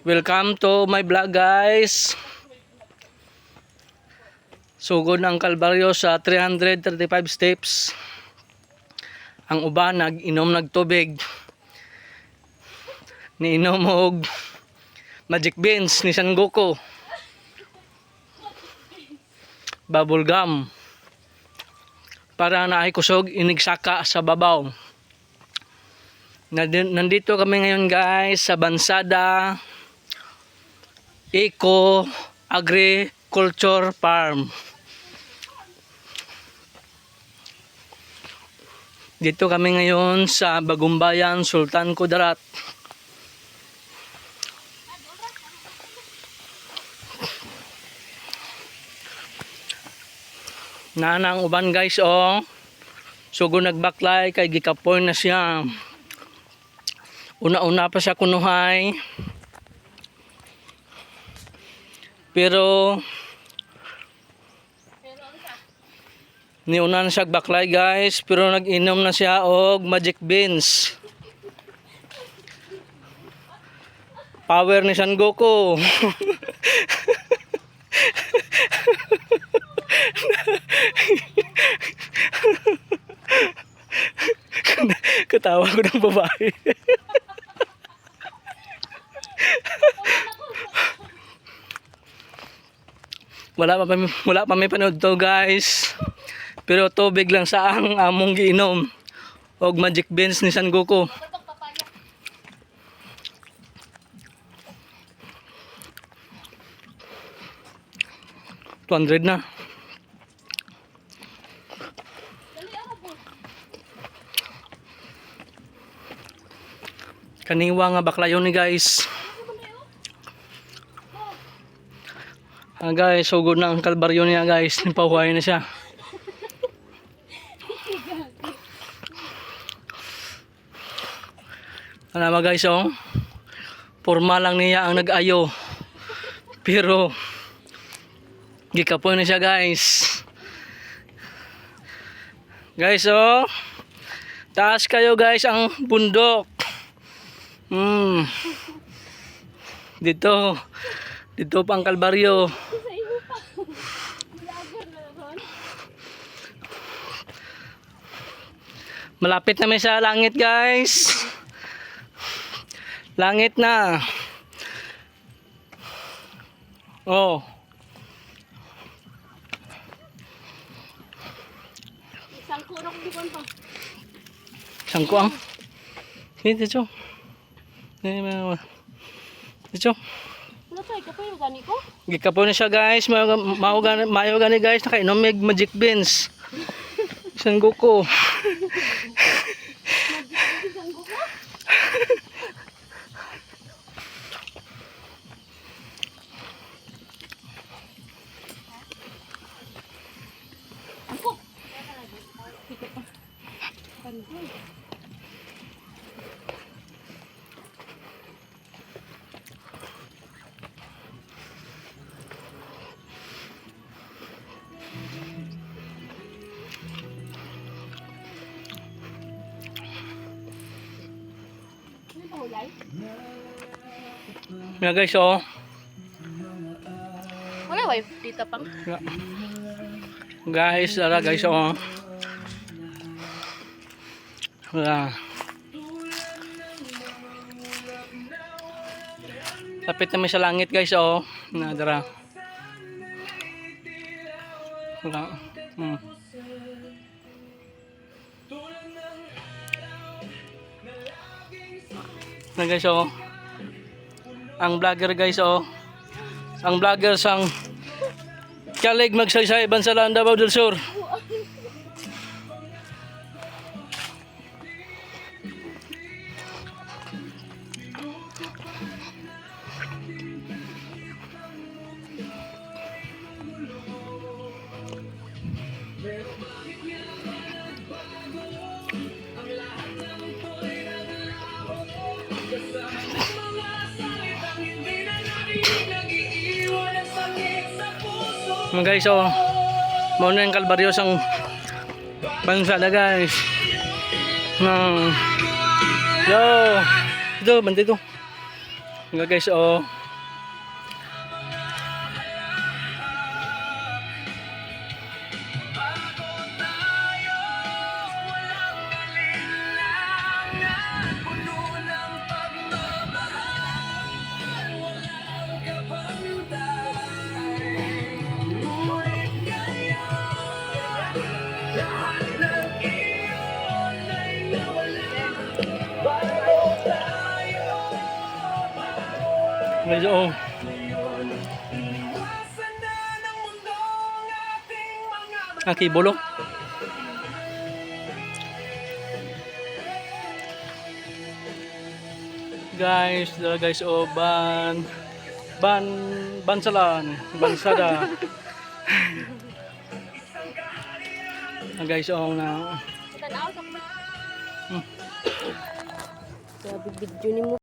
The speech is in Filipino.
Welcome to my vlog, guys. Sugod ng Kalbaryo sa 335 steps. Ang uban nag-inom nagtubig. Niinom og magic beans ni San Goku. Bubble gum. Para naay kusog inigsaka sa babaw. Nandito kami ngayon, guys, sa Bansada Eco Agriculture Farm. Dito kami ngayon sa Bagumbayan, Sultan Kudarat. Nanang uban, guys, oh. Sugo nagbaklay kay gikapoy na siya. Una-una pa siya kunuhay. Pero niuna na siya baklay, guys, pero nag-inom na siya og magic beans. Power ni San Goku. Katawa ko ng babae. Wala pa may panood to, guys. Pero tubig lang sa ang among giinom og magic beans ni San Goku. $200 na. Kaniwa nga baklayon ni, guys. Guys, sugod na ang Kalbaryo niya, guys. Nipahuhay na siya. Alam mo, guys, oh. Porma lang niya ang nag-ayo. Pero gikapoy na siya, guys. Guys, oh. Taas kayo, guys, ang bundok. Dito pang Kalbaryo. Malapit na may sa langit, guys. Langit na. Oh. Sangkurok di kon pa. Sangkuang. Dito. Dito. Ano tay kapoy gani ko? Gikapoy na siya, guys. Mayo gani, guys, nakainom mig magic beans. San Goku. Mga guys, oh. Wala way dito pang. Guys, tara, guys, oh. Wala. Lapit naman sa langit, guys, oh. Nadara. Wala. Na, guys, oh. Ang vlogger, guys, oh. Ang vlogger sang kalig magsaysay Bansalan, Davao del Sur. Mga guys, oh, muna yung Kalbaryo sang Bansada, guys. Yo, ito, bandito. Mga guys, oh. Guys, oh. Bulo. Guys, oh, bansalan, bansada. Guys, oh, na. Tanaw sa. Grabe video ni mo.